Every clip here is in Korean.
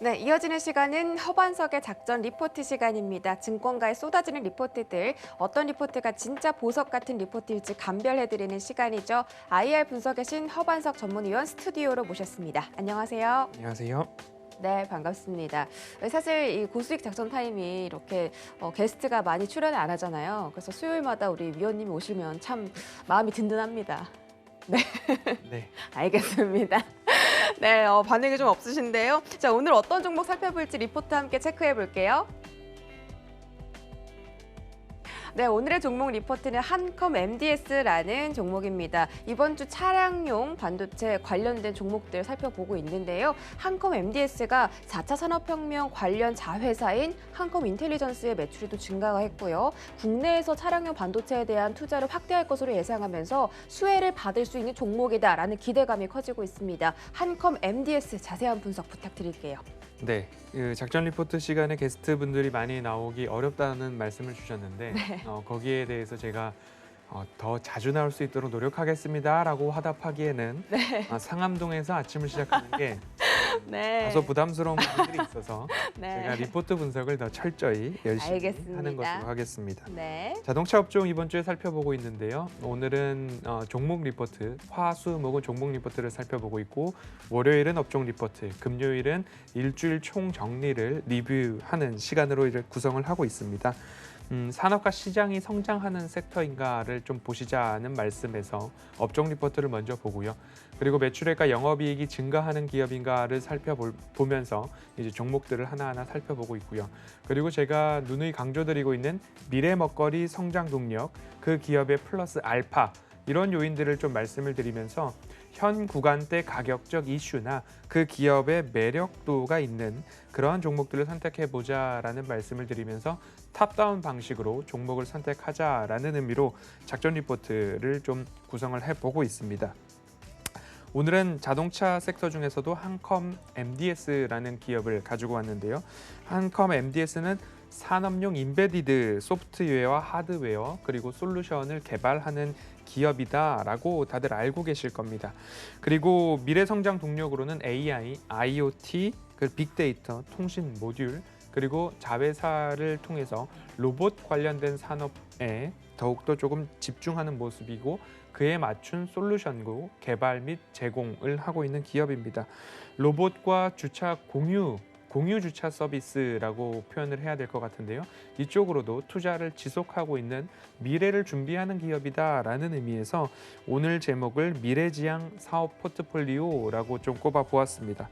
네, 이어지는 시간은 허반석의 작전 리포트 시간입니다. 증권가에 쏟아지는 리포트들, 어떤 리포트가 진짜 보석 같은 리포트일지 감별해드리는 시간이죠. IR 분석의 신 허반석 전문위원 스튜디오로 모셨습니다. 안녕하세요. 안녕하세요. 네, 반갑습니다. 사실 이 고수익 작전 타임이 이렇게 게스트가 많이 출연을 안 하잖아요. 그래서 수요일마다 우리 위원님이 오시면 참 마음이 든든합니다. 네, 네. 알겠습니다. 네, 반응이 좀 없으신데요. 자, 오늘 어떤 종목 살펴볼지 리포트 함께 체크해 볼게요. 네, 오늘의 종목 리포트는 한컴 MDS라는 종목입니다. 이번 주 차량용 반도체 관련된 종목들 살펴보고 있는데요. 한컴 MDS가 4차 산업혁명 관련 자회사인 한컴 인텔리전스의 매출이 또 증가가 했고요. 국내에서 차량용 반도체에 대한 투자를 확대할 것으로 예상하면서 수혜를 받을 수 있는 종목이다라는 기대감이 커지고 있습니다. 한컴 MDS 자세한 분석 부탁드릴게요. 네, 그 작전 리포트 시간에 게스트분들이 많이 나오기 어렵다는 말씀을 주셨는데 네. 거기에 대해서 제가 더 자주 나올 수 있도록 노력하겠습니다라고 화답하기에는 네. 상암동에서 아침을 시작하는 게 네. 다소 부담스러운 부분들이 있어서 네. 제가 리포트 분석을 더 철저히 열심히 알겠습니다. 하는 것으로 하겠습니다. 네. 자동차 업종 이번 주에 살펴보고 있는데요. 오늘은 종목 리포트, 화수목은 종목 리포트를 살펴보고 있고 월요일은 업종 리포트, 금요일은 일주일 총 정리를 리뷰하는 시간으로 이제 구성을 하고 있습니다. 산업과 시장이 성장하는 섹터인가를 좀 보시자는 말씀에서 업종 리포트를 먼저 보고요. 그리고 매출액과 영업이익이 증가하는 기업인가를 살펴보면서 이제 종목들을 하나하나 살펴보고 있고요. 그리고 제가 누누이 강조드리고 있는 미래 먹거리 성장 동력, 그 기업의 플러스 알파 이런 요인들을 좀 말씀을 드리면서 현 구간대 가격적 이슈나 그 기업의 매력도가 있는 그러한 종목들을 선택해보자라는 말씀을 드리면서 탑다운 방식으로 종목을 선택하자라는 의미로 작전 리포트를 좀 구성을 해보고 있습니다. 오늘은 자동차 섹터 중에서도 한컴 MDS라는 기업을 가지고 왔는데요. 한컴 MDS는 산업용 인베디드 소프트웨어와 하드웨어 그리고 솔루션을 개발하는 기업이다라고 다들 알고 계실 겁니다. 그리고 미래 성장 동력으로는 AI, IoT, 빅데이터, 통신 모듈 그리고 자회사를 통해서 로봇 관련된 산업에 더욱더 조금 집중하는 모습이고 그에 맞춘 솔루션고 개발 및 제공을 하고 있는 기업입니다. 로봇과 주차 공유 주차 서비스라고 표현을 해야 될 것 같은데요. 이쪽으로도 투자를 지속하고 있는 미래를 준비하는 기업이다라는 의미에서 오늘 제목을 미래지향 사업 포트폴리오라고 좀 꼽아 보았습니다.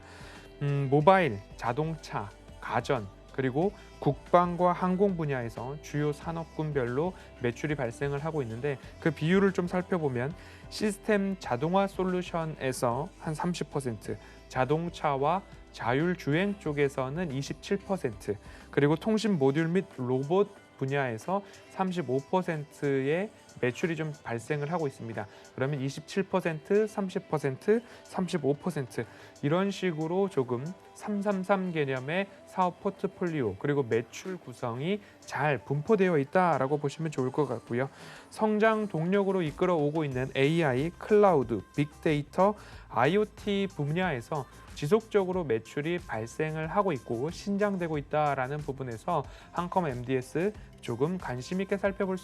모바일, 자동차, 가전, 그리고 국방과 항공 분야에서 주요 산업군별로 매출이 발생을 하고 있는데 그 비율을 좀 살펴보면 시스템 자동화 솔루션에서 한 30%, 자동차와 자율주행 쪽에서는 27%, 그리고 통신 모듈 및 로봇 분야에서 35%의 매출이 좀 발생을 하고 있습니다. 그러면 27%, 30%, 35% 이런 식으로 조금 333 개념의 사업 포트폴리오 그리고 매출 구성이 잘 분포되어 있다라고 보시면 좋을 것 같고요. 성장 동력으로 이끌어 오고 있는 AI, 클라우드, 빅데이터, IoT 분야에서 지속적으로 매출이 발생을 하고 있고 신장되고 있다라는 부분에서 한컴 MDS 조금 관심 있게 살펴볼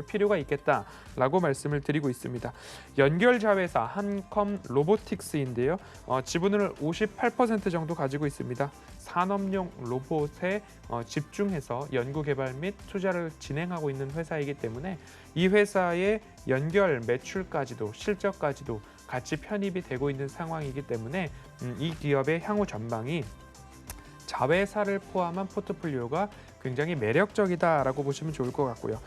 필요가 있겠다라고 말씀을 드리고 있습니다. 연결 자회사 한컴 로보틱스인데요. 지분을 58% 정도 가지고 있습니다. 산업용 로봇에 집중해서 연구 개발 및 투자를 진행하고 있는 회사이기 때문에 이 회사의 연결 매출까지도 실적까지도 같이 편입이 되고 있는 상황이기 때문에 이 기업의 향후 전망이 자회사를 포함한 포트폴리오가 굉장히 매력적이다라고 보시면 좋을 것 같고요.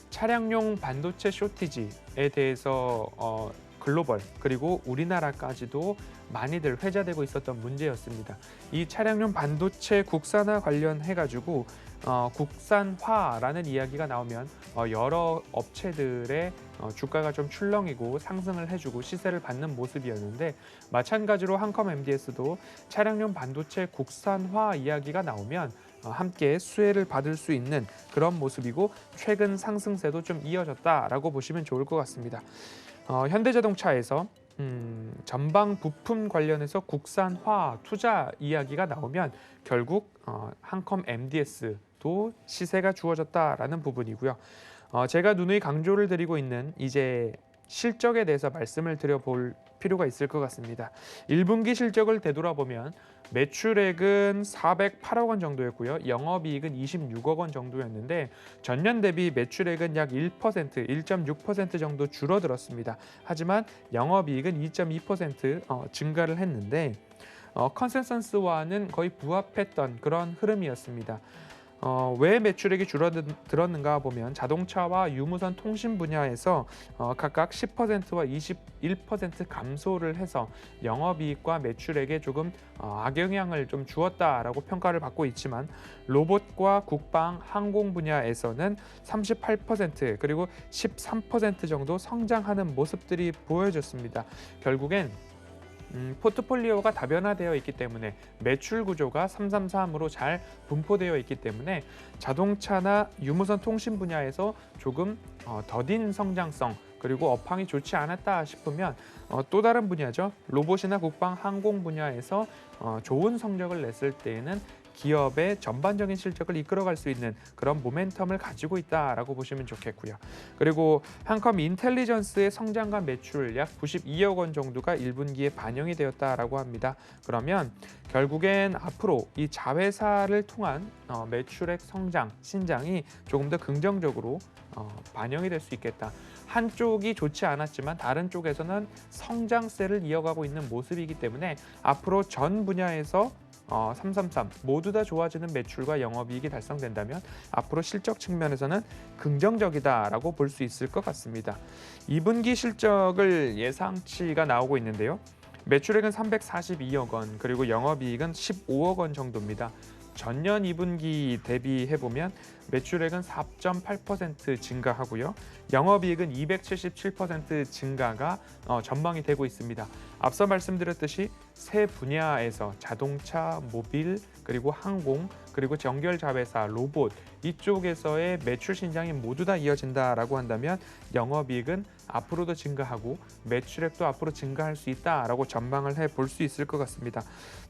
차량용 반도체 쇼티지에 대해서 글로벌 그리고 우리나라까지도 많이들 회자되고 있었던 문제였습니다. 이 차량용 반도체 국산화 관련해가지고 국산화라는 이야기가 나오면 여러 업체들의 주가가 좀 출렁이고 상승을 해주고 시세를 받는 모습이었는데 마찬가지로 한컴 MDS도 차량용 반도체 국산화 이야기가 나오면 함께 수혜를 받을 수 있는 그런 모습이고 최근 상승세도 좀 이어졌다라고 보시면 좋을 것 같습니다. 현대자동차에서 전방 부품 관련해서 국산화 투자 이야기가 나오면 결국 한컴 MDS도 시세가 주어졌다라는 부분이고요. 제가 누누이 강조를 드리고 있는 이제 실적에 대해서 말씀을 드려볼 필요가 있을 것 같습니다. 1분기 실적을 되돌아보면 매출액은 408억 원 정도였고요. 영업이익은 26억 원 정도였는데 전년 대비 매출액은 약 1%, 1.6% 정도 줄어들었습니다. 하지만 영업이익은 2.2% 증가를 했는데 컨센서스와는 거의 부합했던 그런 흐름이었습니다. 왜 매출액이 줄어들었는가 보면 자동차와 유무선 통신 분야에서 각각 10%와 21% 감소를 해서 영업이익과 매출액에 조금 악영향을 좀 주었다라고 평가를 받고 있지만 로봇과 국방, 항공 분야에서는 38% 그리고 13% 정도 성장하는 모습들이 보여졌습니다. 결국엔 포트폴리오가 다변화되어 있기 때문에 매출 구조가 333으로 잘 분포되어 있기 때문에 자동차나 유무선 통신 분야에서 조금 더딘 성장성 그리고 업황이 좋지 않았다 싶으면 또 다른 분야죠. 로봇이나 국방, 항공 분야에서 좋은 성적을 냈을 때에는 기업의 전반적인 실적을 이끌어갈 수 있는 그런 모멘텀을 가지고 있다라고 보시면 좋겠고요. 그리고 한컴 인텔리전스의 성장과 매출 약 92억 원 정도가 1분기에 반영이 되었다라고 합니다. 그러면 결국엔 앞으로 이 자회사를 통한 매출액 성장, 신장이 조금 더 긍정적으로 반영이 될 수 있겠다. 한쪽이 좋지 않았지만 다른 쪽에서는 성장세를 이어가고 있는 모습이기 때문에 앞으로 전 분야에서 333 모두 다 좋아지는 매출과 영업이익이 달성된다면 앞으로 실적 측면에서는 긍정적이다라고 볼 수 있을 것 같습니다. 2분기 실적을 예상치가 나오고 있는데요. 매출액은 342억 원 그리고 영업이익은 15억 원 정도입니다. 전년 2분기 대비해보면 매출액은 4.8% 증가하고요. 영업이익은 277% 증가가 전망이 되고 있습니다. 앞서 말씀드렸듯이 세 분야에서 자동차, 모빌, 그리고 항공, 그리고 정결자회사, 로봇 이쪽에서의 매출 신장이 모두 다 이어진다라고 한다면 영업이익은 앞으로도 증가하고 매출액도 앞으로 증가할 수 있다라고 전망을 해볼 수 있을 것 같습니다.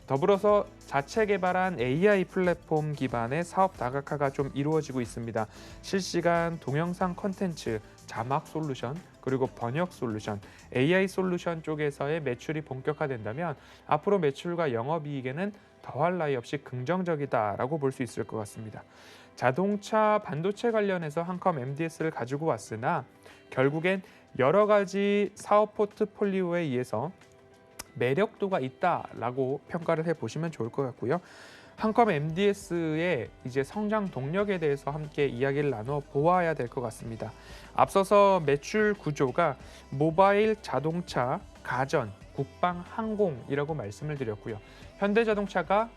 더불어서 자체 개발한 AI 플랫폼 기반의 사업 다각화가 좀 이루어지고 있습니다. 실시간 동영상 콘텐츠, 자막 솔루션, 그리고 번역 솔루션, AI 솔루션 쪽에서의 매출이 본격화된다면 앞으로 매출과 영업이익에는 더할 나위 없이 긍정적이다라고 볼 수 있을 것 같습니다. 자동차 반도체 관련해서 한컴 MDS를 가지고 왔으나 결국엔 여러 가지 사업 포트폴리오에 의해서 매력도가 있다라고 평가를 해보시면 좋을 것 같고요. 한컴 MDS의 이제 성장 동력에 대해서 함께 이야기를 나눠 보아야 될 것 같습니다. 앞서서 매출 구조가 모바일, 자동차, 가전, 국방, 항공이라고 말씀을 드렸고요. 현대자동차가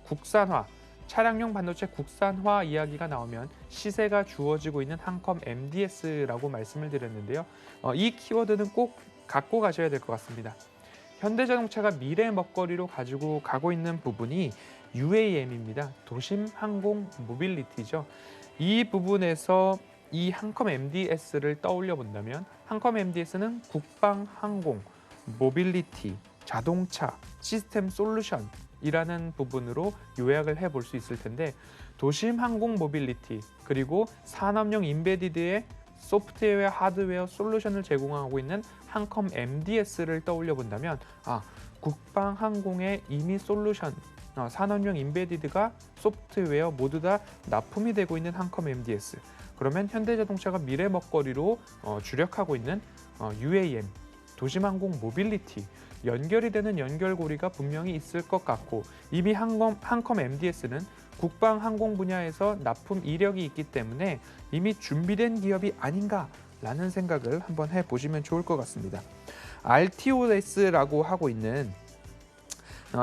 국산화, 차량용 반도체 국산화 이야기가 나오면 시세가 주어지고 있는 한컴 MDS라고 말씀을 드렸는데요. 이 키워드는 꼭 갖고 가셔야 될 것 같습니다. 현대자동차가 미래 먹거리로 가지고 가고 있는 부분이 UAM입니다. 도심 항공 모빌리티죠. 이 부분에서 이 한컴 MDS를 떠올려 본다면 한컴 MDS는 국방, 항공, 모빌리티, 자동차, 시스템 솔루션이라는 부분으로 요약을 해볼 수 있을 텐데 도심 항공 모빌리티 그리고 산업용 인베디드의 소프트웨어, 하드웨어 솔루션을 제공하고 있는 한컴 MDS를 떠올려 본다면 국방 항공의 이미 솔루션, 산업용 인베디드가 소프트웨어 모두 다 납품이 되고 있는 한컴 MDS. 그러면 현대자동차가 미래 먹거리로 주력하고 있는 UAM, 도심항공 모빌리티, 연결이 되는 연결고리가 분명히 있을 것 같고 이미 한컴 MDS는 국방 항공 분야에서 납품 이력이 있기 때문에 이미 준비된 기업이 아닌가라는 생각을 한번 해보시면 좋을 것 같습니다. RTOS라고 하고 있는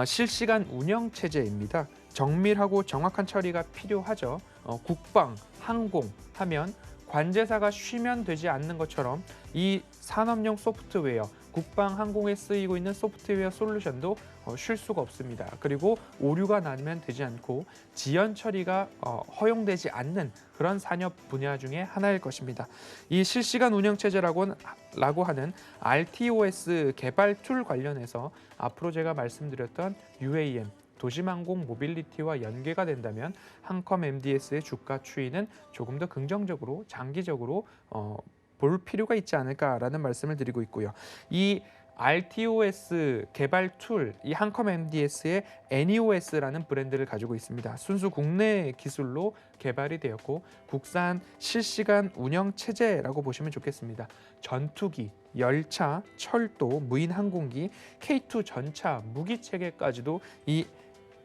실시간 운영 체제입니다. 정밀하고 정확한 처리가 필요하죠. 국방, 항공 하면 관제사가 쉬면 되지 않는 것처럼 이 산업용 소프트웨어, 국방 항공에 쓰이고 있는 소프트웨어 솔루션도 쉴 수가 없습니다. 그리고 오류가 나면 되지 않고 지연 처리가 허용되지 않는 그런 산업 분야 중에 하나일 것입니다. 이 실시간 운영 체제라고 하는 RTOS 개발 툴 관련해서 앞으로 제가 말씀드렸던 UAM 도심항공 모빌리티와 연계가 된다면 한컴 MDS의 주가 추이는 조금 더 긍정적으로 장기적으로 볼 필요가 있지 않을까라는 말씀을 드리고 있고요. 이 RTOS 개발 툴, 이 한컴 MDS의 NEOS라는 브랜드를 가지고 있습니다. 순수 국내 기술로 개발이 되었고 국산 실시간 운영 체제라고 보시면 좋겠습니다. 전투기, 열차, 철도, 무인 항공기, K2 전차, 무기 체계까지도 이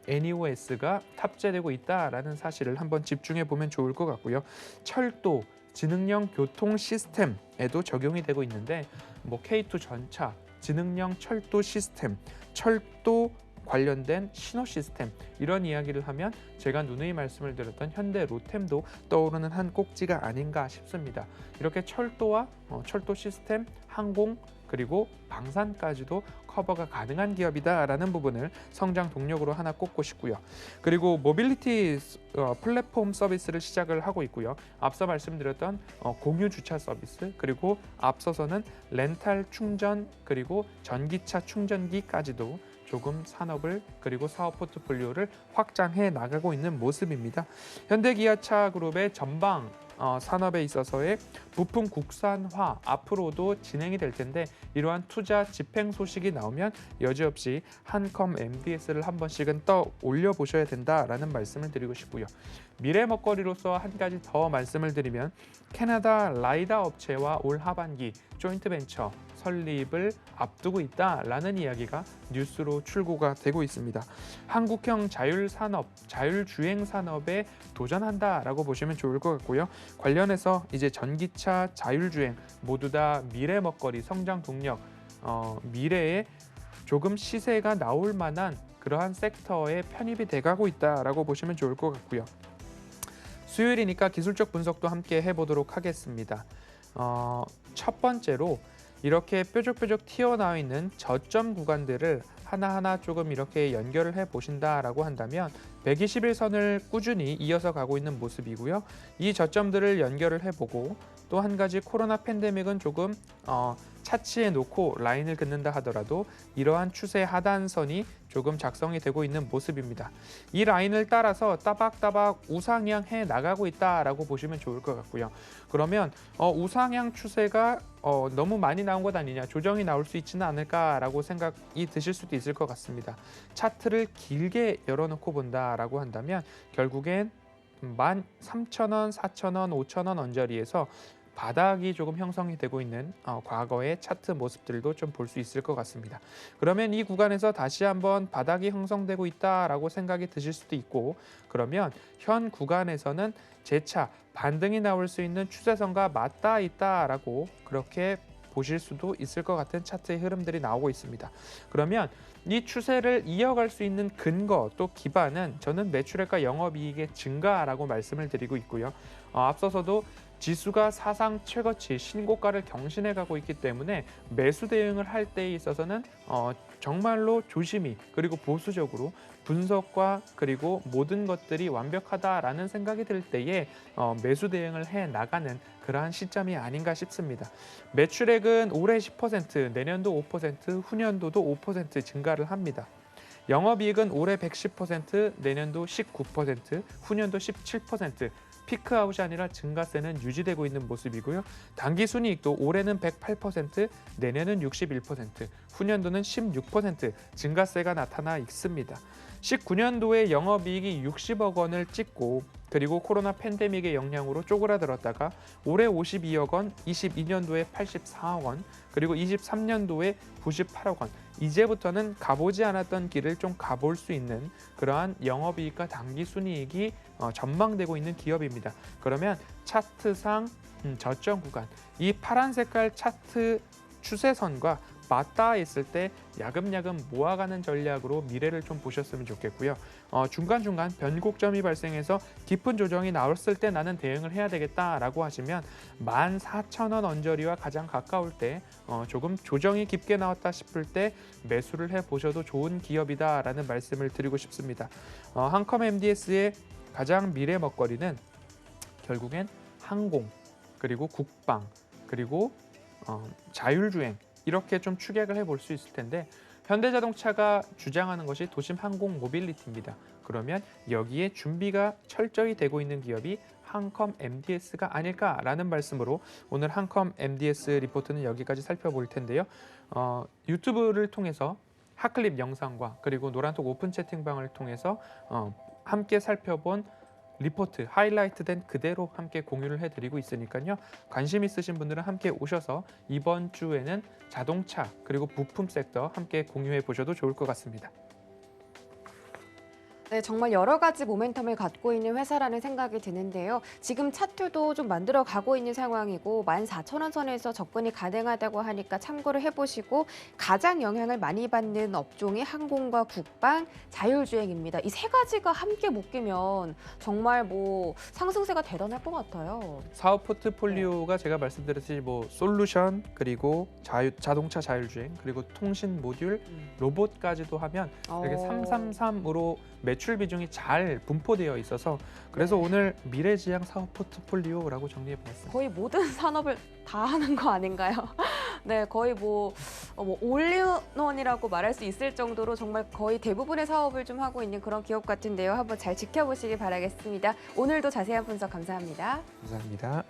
NEOS가 탑재되고 있다라는 사실을 한번 집중해 보면 좋을 것 같고요. 철도, 지능형 교통 시스템에도 적용이 되고 있는데 K2 전차, 지능형 철도 시스템, 철도 관련된 신호 시스템 이런 이야기를 하면 제가 누누이 말씀을 드렸던 현대 로템도 떠오르는 한 꼭지가 아닌가 싶습니다. 이렇게 철도와 철도 시스템, 항공 그리고 방산까지도 커버가 가능한 기업이다라는 부분을 성장 동력으로 하나 꼽고 싶고요. 그리고 모빌리티 플랫폼 서비스를 시작을 하고 있고요. 앞서 말씀드렸던 공유 주차 서비스 그리고 앞서서는 렌탈 충전 그리고 전기차 충전기까지도 조금 산업을 그리고 사업 포트폴리오를 확장해 나가고 있는 모습입니다. 현대기아차 그룹의 전방 산업에 있어서의 부품 국산화 앞으로도 진행이 될 텐데 이러한 투자 집행 소식이 나오면 여지없이 한컴 MDS를 한 번씩은 올려 보셔야 된다라는 말씀을 드리고 싶고요. 미래 먹거리로서 한 가지 더 말씀을 드리면 캐나다 라이다 업체와 올 하반기 조인트 벤처 설립을 앞두고 있다라는 이야기가 뉴스로 출고가 되고 있습니다. 한국형 자율산업, 자율주행 산업에 도전한다라고 보시면 좋을 것 같고요. 관련해서 이제 전기차, 자율주행 모두 다 미래 먹거리, 성장 동력, 미래에 조금 시세가 나올 만한 그러한 섹터에 편입이 돼가고 있다라고 보시면 좋을 것 같고요. 수요일이니까 기술적 분석도 함께 해보도록 하겠습니다. 첫 번째로 이렇게 뾰족뾰족 튀어나와 있는 저점 구간들을 하나하나 조금 이렇게 연결을 해 보신다라고 한다면 121선을 꾸준히 이어서 가고 있는 모습이고요. 이 저점들을 연결을 해보고 또 한 가지 코로나 팬데믹은 조금 차치해 놓고 라인을 긋는다 하더라도 이러한 추세 하단선이 조금 작성이 되고 있는 모습입니다. 이 라인을 따라서 따박따박 우상향해 나가고 있다라고 보시면 좋을 것 같고요. 그러면 우상향 추세가 너무 많이 나온 것 아니냐, 조정이 나올 수 있지는 않을까라고 생각이 드실 수도 있을 것 같습니다. 차트를 길게 열어놓고 본다라고 한다면 결국엔 13,000원, 4,000원, 5,000원 언저리에서 바닥이 조금 형성이 되고 있는 과거의 차트 모습들도 좀 볼 수 있을 것 같습니다. 그러면 이 구간에서 다시 한번 바닥이 형성되고 있다라고 생각이 드실 수도 있고 그러면 현 구간에서는 재차 반등이 나올 수 있는 추세선과 맞닿아 있다라고 그렇게 보실 수도 있을 것 같은 차트의 흐름들이 나오고 있습니다. 그러면 이 추세를 이어갈 수 있는 근거 또 기반은 저는 매출액과 영업이익의 증가라고 말씀을 드리고 있고요. 앞서서도 지수가 사상 최고치 신고가를 경신해 가고 있기 때문에 매수 대응을 할 때에 있어서는 정말로 조심히 그리고 보수적으로 분석과 그리고 모든 것들이 완벽하다라는 생각이 들 때에 매수 대응을 해 나가는 그러한 시점이 아닌가 싶습니다. 매출액은 올해 10%, 내년도 5%, 후년도도 5% 증가를 합니다. 영업이익은 올해 110%, 내년도 19%, 후년도 17%, 피크아웃이 아니라 증가세는 유지되고 있는 모습이고요. 당기순이익도 올해는 108%, 내년은 61%, 후년도는 16% 증가세가 나타나 있습니다. 19년도에 영업이익이 60억 원을 찍고 그리고 코로나 팬데믹의 영향으로 쪼그라들었다가 올해 52억 원, 22년도에 84억 원, 그리고 23년도에 98억 원. 이제부터는 가보지 않았던 길을 좀 가볼 수 있는 그러한 영업이익과 당기순이익이 전망되고 있는 기업입니다. 그러면 차트상 저점 구간, 이 파란 색깔 차트 추세선과 맞닿아 있을 때 야금야금 모아가는 전략으로 미래를 좀 보셨으면 좋겠고요. 중간중간 변곡점이 발생해서 깊은 조정이 나왔을 때 나는 대응을 해야 되겠다라고 하시면 14,000원 언저리와 가장 가까울 때 조금 조정이 깊게 나왔다 싶을 때 매수를 해보셔도 좋은 기업이다라는 말씀을 드리고 싶습니다. 한컴 MDS의 가장 미래 먹거리는 결국엔 항공, 그리고 국방, 그리고 자율주행 이렇게 좀 추격을 해볼 수 있을 텐데 현대자동차가 주장하는 것이 도심 항공 모빌리티입니다. 그러면 여기에 준비가 철저히 되고 있는 기업이 한컴 MDS가 아닐까라는 말씀으로 오늘 한컴 MDS 리포트는 여기까지 살펴볼 텐데요. 유튜브를 통해서 핫클립 영상과 그리고 노란톡 오픈 채팅방을 통해서 함께 살펴본 리포트 하이라이트된 그대로 함께 공유를 해드리고 있으니까요. 관심 있으신 분들은 함께 오셔서 이번 주에는 자동차 그리고 부품 섹터 함께 공유해 보셔도 좋을 것 같습니다. 네, 정말 여러 가지 모멘텀을 갖고 있는 회사라는 생각이 드는데요. 지금 차트도 좀 만들어 가고 있는 상황이고 14,000원 선에서 접근이 가능하다고 하니까 참고를 해보시고 가장 영향을 많이 받는 업종이 항공과 국방, 자율주행입니다. 이 세 가지가 함께 묶이면 정말 뭐 상승세가 대단할 것 같아요. 사업 포트폴리오가 제가 말씀드렸듯이 뭐 솔루션 그리고 자동차 자율주행 그리고 통신 모듈 로봇까지도 하면 이렇게 333으로 매출 비중이 잘 분포되어 있어서 그래서 오늘 미래지향 사업 포트폴리오라고 정리해보았습니다. 거의 모든 산업을 다 하는 거 아닌가요? 네, 거의 뭐 올인원이라고 말할 수 있을 정도로 정말 거의 대부분의 사업을 좀 하고 있는 그런 기업 같은데요. 한번 잘 지켜보시기 바라겠습니다. 오늘도 자세한 분석 감사합니다. 감사합니다.